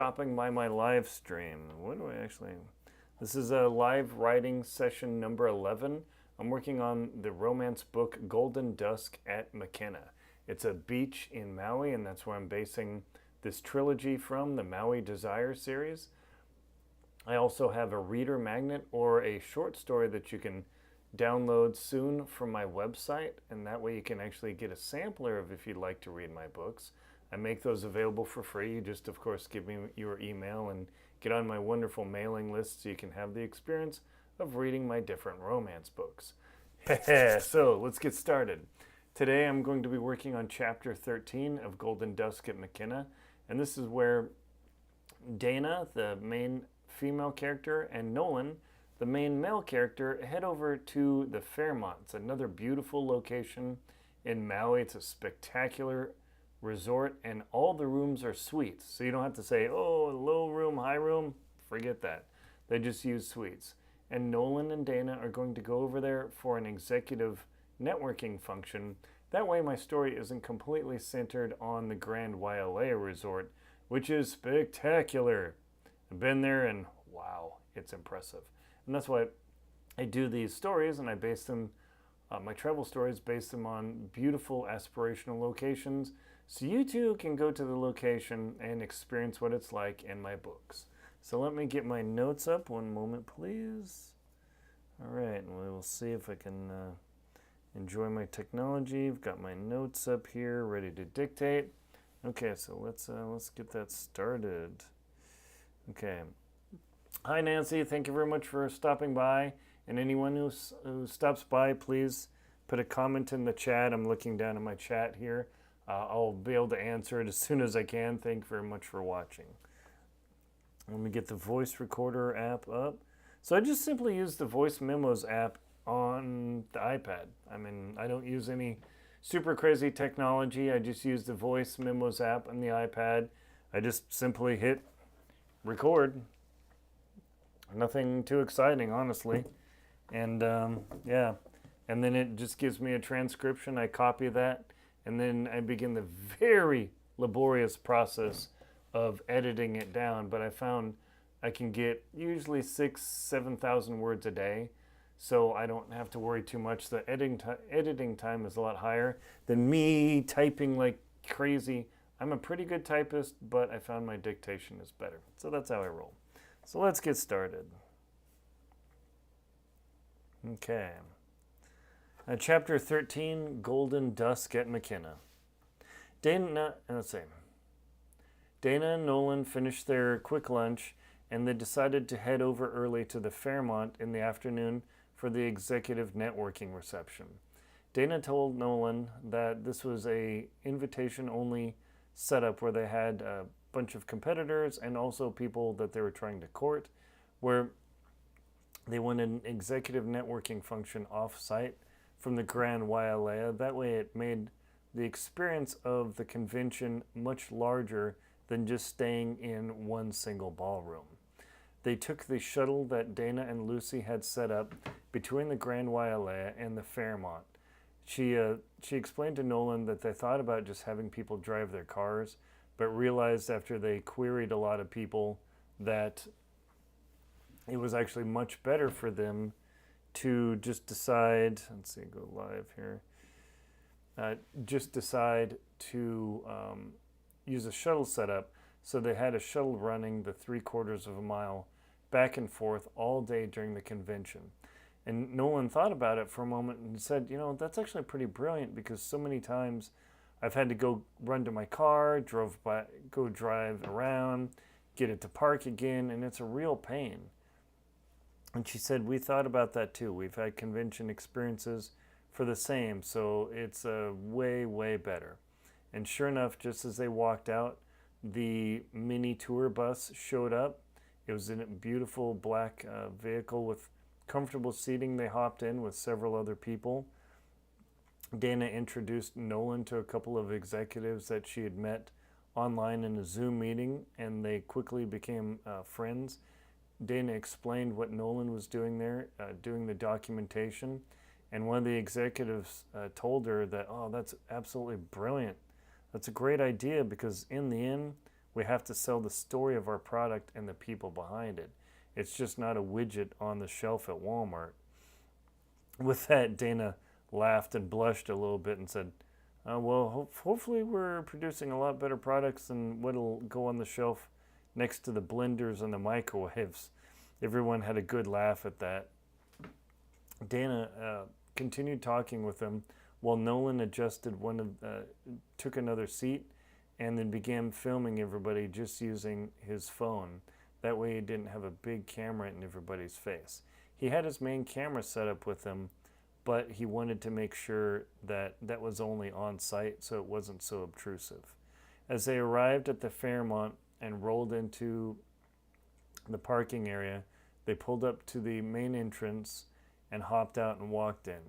Stopping by my live stream. What do I actually... This is a live writing session number 11. I'm working on the romance book Golden Dusk at Makena. It's a beach in Maui, and that's where I'm basing this trilogy from, the Maui Desire series. I also have a reader magnet or a short story that you can download soon from my website, and that way you can actually get a sampler of if you'd like to read my books. I make those available for free. You just, of course, give me your email and get on my wonderful mailing list so you can have the experience of reading my different romance books. So let's get started. Today I'm going to be working on chapter 13 of Golden Dusk at Makena, and this is where Dana, the main female character, and Nolan, the main male character, head over to the Fairmont. It's another beautiful location in Maui. It's a spectacular resort, and all the rooms are suites. So you don't have to say, oh, low room, high room. Forget that. They just use suites. And Nolan and Dana are going to go over there for an executive networking function. That way my story isn't completely centered on the Grand Wailea Resort, which is spectacular. I've been there and wow, it's impressive. And that's why I do these stories, and I base them, my travel stories, base them on beautiful aspirational locations, so you too can go to the location and experience what it's like in my books. So let me get my notes up. One moment, please. All right, and we will see if I can enjoy my technology. I've got my notes up here, ready to dictate. Okay, so let's get that started. Okay. Hi, Nancy. Thank you very much for stopping by. And anyone who stops by, please put a comment in the chat. I'm looking down at my chat here. I'll be able to answer it as soon as I can. Thank you very much for watching. Let me get the voice recorder app up. So I just simply use the voice memos app on the iPad. I mean, I don't use any super crazy technology. I just use the voice memos app on the iPad. I just simply hit record. Nothing too exciting, honestly. And yeah, and then it just gives me a transcription. I copy that, and then I begin the very laborious process of editing it down. But I found I can get usually 7,000 words a day, so I don't have to worry too much. The editing time is a lot higher than me typing like crazy. I'm a pretty good typist, but I found my dictation is better. So that's how I roll. So let's get started. Okay. Chapter 13, Golden Dusk at Makena. Dana and Nolan finished their quick lunch, and they decided to head over early to the Fairmont in the afternoon for the executive networking reception. Dana told Nolan that this was a invitation-only setup where they had a bunch of competitors and also people that they were trying to court, where they wanted an executive networking function off-site from the Grand Wailea. That way it made the experience of the convention much larger than just staying in one single ballroom. They took the shuttle that Dana and Lucy had set up between the Grand Wailea and the Fairmont. She explained to Nolan that they thought about just having people drive their cars, but realized after they queried a lot of people that it was actually much better for them to just decide, let's see, go live here, just decide to use a shuttle setup. So they had a shuttle running the 3/4 of a mile back and forth all day during the convention. And Nolan thought about it for a moment and said, you know, that's actually pretty brilliant, because so many times I've had to go run to my car, go drive around, get it to park again, and it's a real pain. And she said, we thought about that too. We've had convention experiences for the same, so it's way, way better. And sure enough, just as they walked out, the mini tour bus showed up. It was in a beautiful black vehicle with comfortable seating. They hopped in with several other people. Dana introduced Nolan to a couple of executives that she had met online in a Zoom meeting, and they quickly became friends. Dana explained what Nolan was doing there, doing the documentation, and one of the executives told her that, oh, that's absolutely brilliant. That's a great idea, because in the end, We have to sell the story of our product and the people behind it. It's just not a widget on the shelf at Walmart. With that, Dana laughed and blushed a little bit and said, well, hopefully we're producing a lot better products than what'll go on the shelf next to the blenders and the microwaves. Everyone had a good laugh at that. Dana continued talking with him while Nolan adjusted took another seat and then began filming everybody just using his phone. That way he didn't have a big camera in everybody's face. He had his main camera set up with him, but he wanted to make sure that that was only on site so it wasn't so obtrusive. As they arrived at the Fairmont and rolled into the parking area, they pulled up to the main entrance and hopped out and walked in.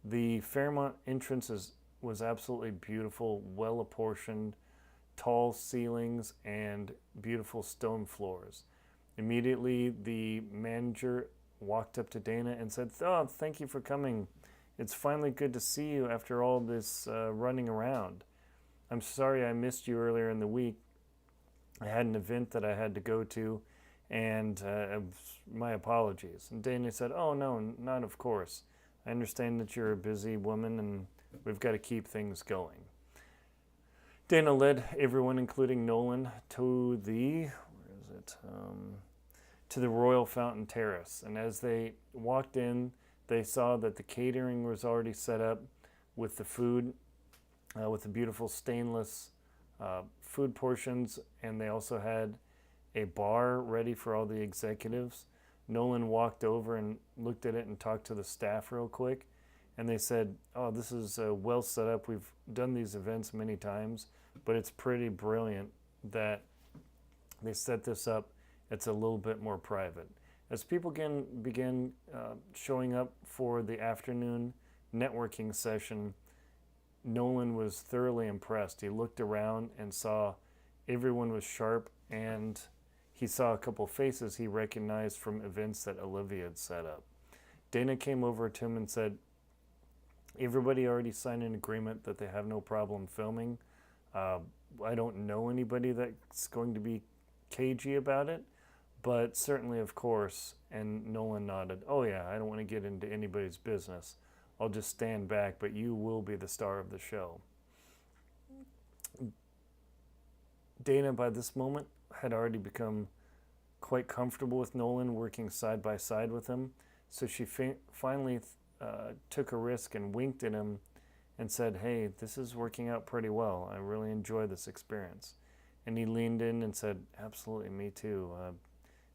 The Fairmont entrance was absolutely beautiful, well apportioned, tall ceilings, and beautiful stone floors. Immediately, the manager walked up to Dana and said, "Oh, thank you for coming. It's finally good to see you after all this running around. I'm sorry I missed you earlier in the week. I had an event that I had to go to, and my apologies." And Dana said, "Oh, no, not of course. I understand that you're a busy woman, and we've got to keep things going." Dana led everyone, including Nolan, to the Royal Fountain Terrace. And as they walked in, they saw that the catering was already set up with the food, with the beautiful stainless food portions, and they also had a bar ready for all the executives. Nolan walked over and looked at it and talked to the staff real quick, and they said, "Oh, this is well set up. We've done these events many times, but it's pretty brilliant that they set this up. It's a little bit more private." As people began showing up for the afternoon networking session, Nolan was thoroughly impressed. He looked around and saw everyone was sharp, and he saw a couple faces he recognized from events that Olivia had set up. Dana came over to him and said, "Everybody already signed an agreement that they have no problem filming. I don't know anybody that's going to be cagey about it, but certainly, of course." And Nolan nodded. "Oh yeah, I don't want to get into anybody's business. I'll just stand back, but you will be the star of the show." Dana, by this moment, had already become quite comfortable with Nolan, working side by side with him. So she finally took a risk and winked at him and said, "Hey, this is working out pretty well. I really enjoy this experience." And he leaned in and said, "Absolutely, me too.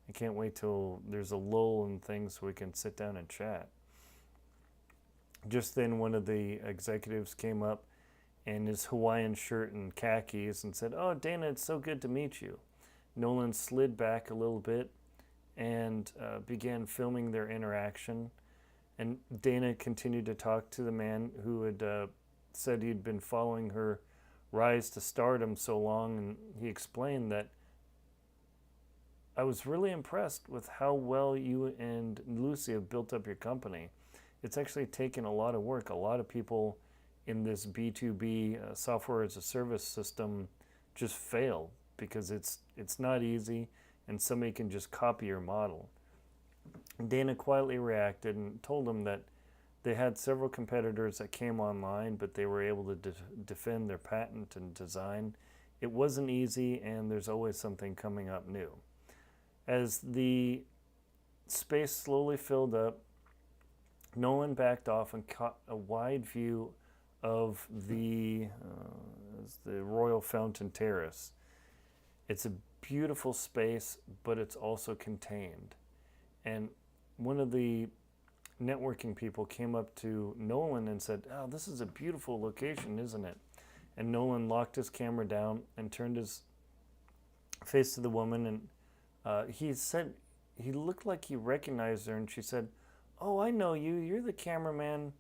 I can't wait till there's a lull in things so we can sit down and chat." Just then, one of the executives came up in his Hawaiian shirt and khakis and said, "Oh, Dana, it's so good to meet you." Nolan slid back a little bit and began filming their interaction. And Dana continued to talk to the man who had said he'd been following her rise to stardom so long, and he explained that, "I was really impressed with how well you and Lucy have built up your company. It's actually taken a lot of work. A lot of people in this B2B software as a service system just fail because it's not easy and somebody can just copy your model." Dana quietly reacted and told him that they had several competitors that came online, but they were able to defend their patent and design. It wasn't easy, and there's always something coming up new. As the space slowly filled up, Nolan backed off and caught a wide view of the Royal Fountain Terrace. It's a beautiful space, but it's also contained. And one of the networking people came up to Nolan and said, "Oh, this is a beautiful location, isn't it?" And Nolan locked his camera down and turned his face to the woman, and he said he looked like he recognized her, and she said, "Oh, I know you. You're the cameraman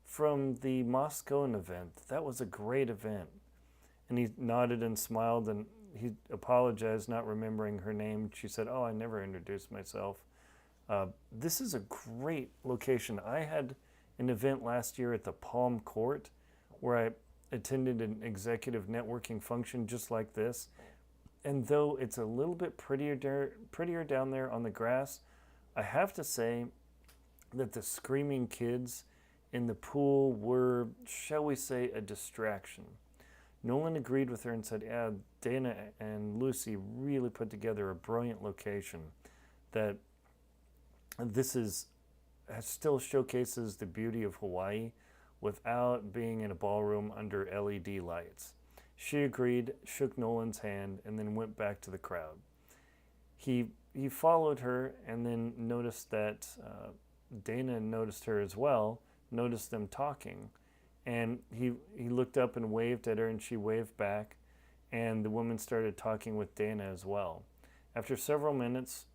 from the Moscow event. That was a great event." And he nodded and smiled, and he apologized, not remembering her name. She said, "Oh, I never introduced myself. This is a great location. I had an event last year at the Palm Court where I attended an executive networking function just like this. And though it's a little bit prettier down there on the grass, I have to say that the screaming kids in the pool were, shall we say, a distraction. Nolan agreed with her and said, yeah, Dana and Lucy really put together a brilliant location. That this still showcases the beauty of Hawaii without being in a ballroom under LED lights. She agreed, shook Nolan's hand, and then went back to the crowd. He followed her and then noticed that Dana noticed her as well, noticed them talking. And he looked up and waved at her, and she waved back, and the woman started talking with Dana as well. After several minutes,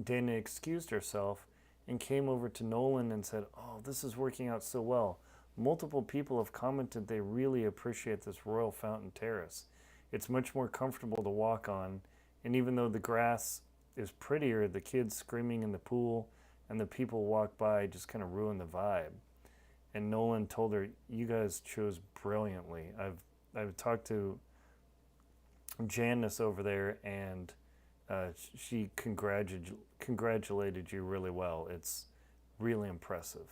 Dana excused herself and came over to Nolan and said, oh, this is working out so well. Multiple people have commented they really appreciate this Royal Fountain Terrace. It's much more comfortable to walk on, and even though the grass is prettier, the kids screaming in the pool and the people walk by just kind of ruin the vibe. And Nolan told her, you guys chose brilliantly. I've talked to Janice over there, and she congratulated you really well. It's really impressive.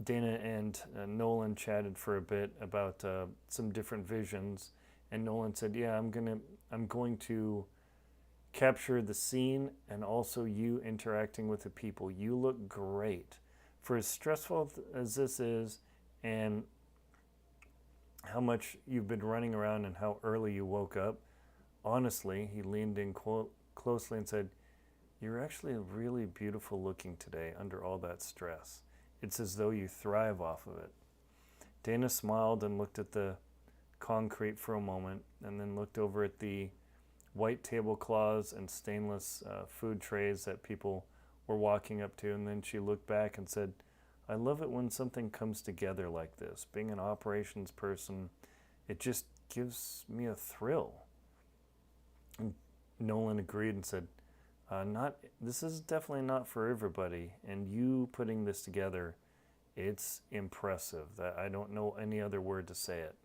Dana and Nolan chatted for a bit about some different visions, and Nolan said, yeah, I'm going to capture the scene and also you interacting with the people. You look great. For as stressful as this is, and how much you've been running around and how early you woke up, honestly, he leaned in closely and said, you're actually really beautiful looking today under all that stress. It's as though you thrive off of it. Dana smiled and looked at the concrete for a moment, and then looked over at the white tablecloths and stainless food trays that people were walking up to, and then she looked back and said, I love it when something comes together like this. Being an operations person, it just gives me a thrill. And Nolan agreed and said, this is definitely not for everybody, and you putting this together, it's impressive. That I don't know any other word to say it.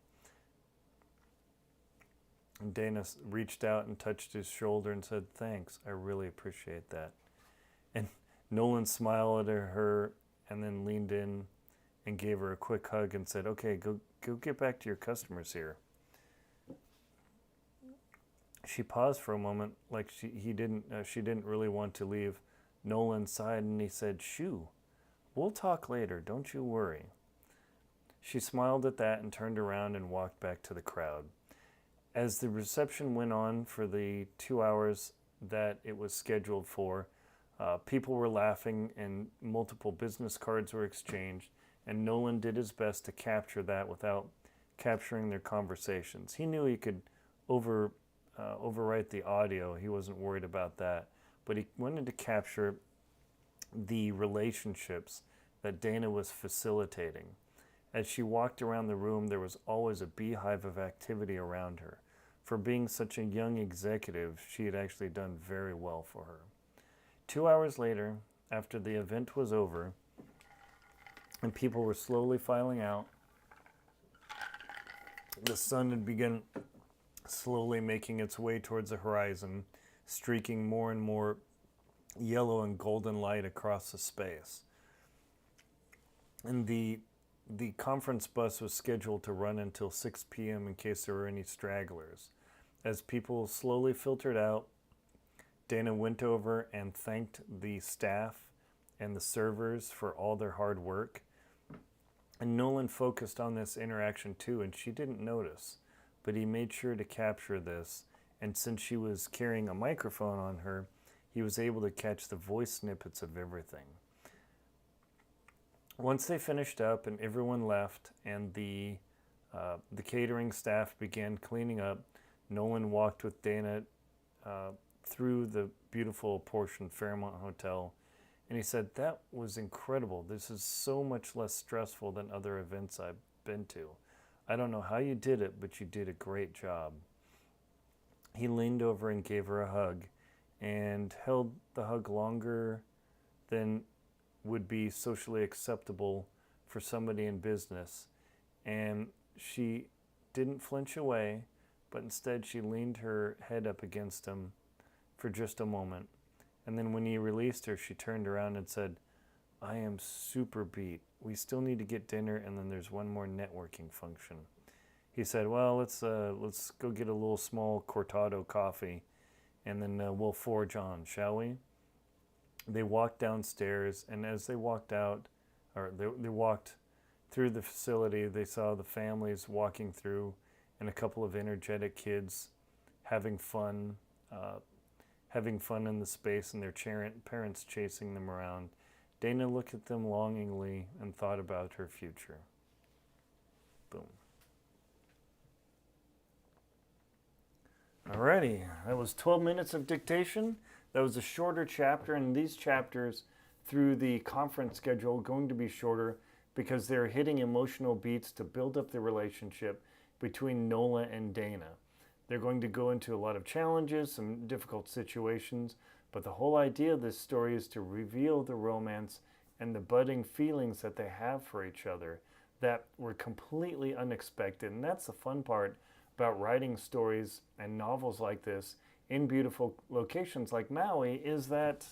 And Dana reached out and touched his shoulder and said, thanks, I really appreciate that. And Nolan smiled at her and then leaned in and gave her a quick hug and said, okay, go get back to your customers here. She paused for a moment, like she didn't really want to leave Nolan's side, and he said, shoo, we'll talk later, don't you worry. She smiled at that and turned around and walked back to the crowd. As the reception went on for the 2 hours that it was scheduled for, people were laughing and multiple business cards were exchanged, and Nolan did his best to capture that without capturing their conversations. He knew he could overwrite the audio. He wasn't worried about that, but he wanted to capture the relationships that Dana was facilitating. As she walked around the room, there was always a beehive of activity around her. For being such a young executive, she had actually done very well for her. 2 hours later, after the event was over and people were slowly filing out, the sun had begun slowly making its way towards the horizon, streaking more and more yellow and golden light across the space. And the conference bus was scheduled to run until 6 p.m. in case there were any stragglers. As people slowly filtered out, Dana went over and thanked the staff and the servers for all their hard work. And Nolan focused on this interaction too, and she didn't notice, but he made sure to capture this. And since she was carrying a microphone on her, he was able to catch the voice snippets of everything. Once they finished up and everyone left and the catering staff began cleaning up, Nolan walked with Dana through the beautiful portion Fairmont Hotel, and he said, that was incredible. This is so much less stressful than other events I've been to. I don't know how you did it, but you did a great job. He leaned over and gave her a hug and held the hug longer than would be socially acceptable for somebody in business. And she didn't flinch away, but instead she leaned her head up against him for just a moment. And then when he released her, she turned around and said, I am super beat. We still need to get dinner, and then there's one more networking function. He said, well, let's go get a little small cortado coffee, and then we'll forge on, shall we? They walked downstairs, and as they walked out, or they walked through the facility, they saw the families walking through and a couple of energetic kids having fun in the space, and their parents chasing them around. Dana looked at them longingly and thought about her future. Boom. Alrighty, that was 12 minutes of dictation. That was a shorter chapter, and these chapters through the conference schedule are going to be shorter because they're hitting emotional beats to build up the relationship between Nola and Dana. They're going to go into a lot of challenges, some difficult situations, but the whole idea of this story is to reveal the romance and the budding feelings that they have for each other that were completely unexpected. And that's the fun part about writing stories and novels like this in beautiful locations like Maui, is that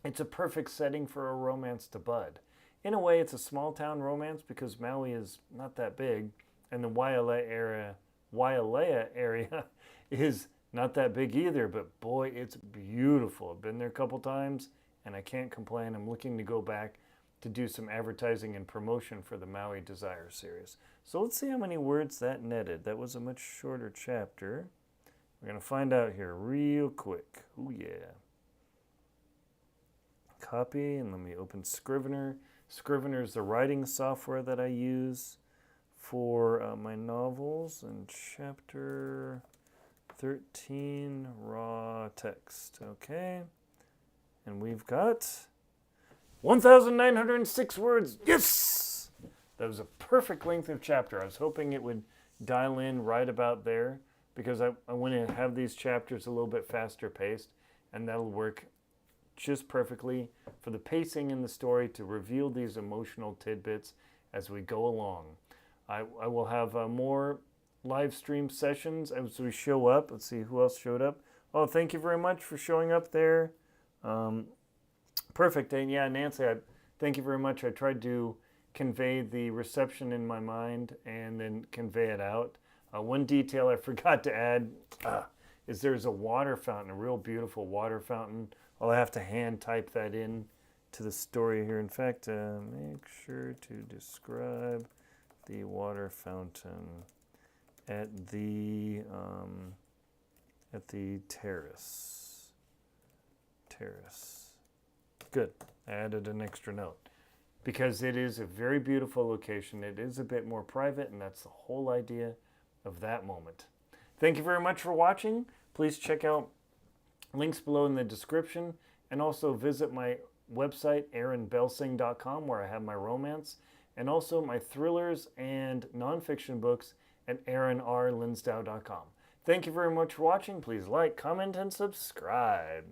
it's a perfect setting for a romance to bud. In a way, it's a small town romance because Maui is not that big, and the Wailea area is not that big either, but boy, it's beautiful. I've been there a couple times, and I can't complain. I'm looking to go back to do some advertising and promotion for the Maui Desire series. So let's see how many words that netted. That was a much shorter chapter. We're going to find out here real quick. Oh yeah. Copy, and let me open Scrivener. Scrivener is the writing software that I use for my novels. And chapter 13, raw text. Okay. And we've got 1,906 words. Yes! That was a perfect length of chapter. I was hoping it would dial in right about there because I want to have these chapters a little bit faster paced, and that'll work just perfectly for the pacing in the story to reveal these emotional tidbits as we go along. I will have more live stream sessions as we show up. Let's see who else showed up. Oh, thank you very much for showing up there. Perfect. And yeah, Nancy, thank you very much. I tried to convey the reception in my mind and then convey it out. One detail I forgot to add is there's a water fountain, a real beautiful water fountain. I'll have to hand type that in to the story here. In fact, make sure to describe the water fountain at the terrace. Good. I added an extra note because it is a very beautiful location. It is a bit more private, and that's the whole idea of that moment. Thank you very much for watching. Please check out links below in the description, and also visit my website, aaronbelsing.com, where I have my romance, and also my thrillers and nonfiction books at aaronrlinsdau.com. Thank you very much for watching. Please like, comment, and subscribe.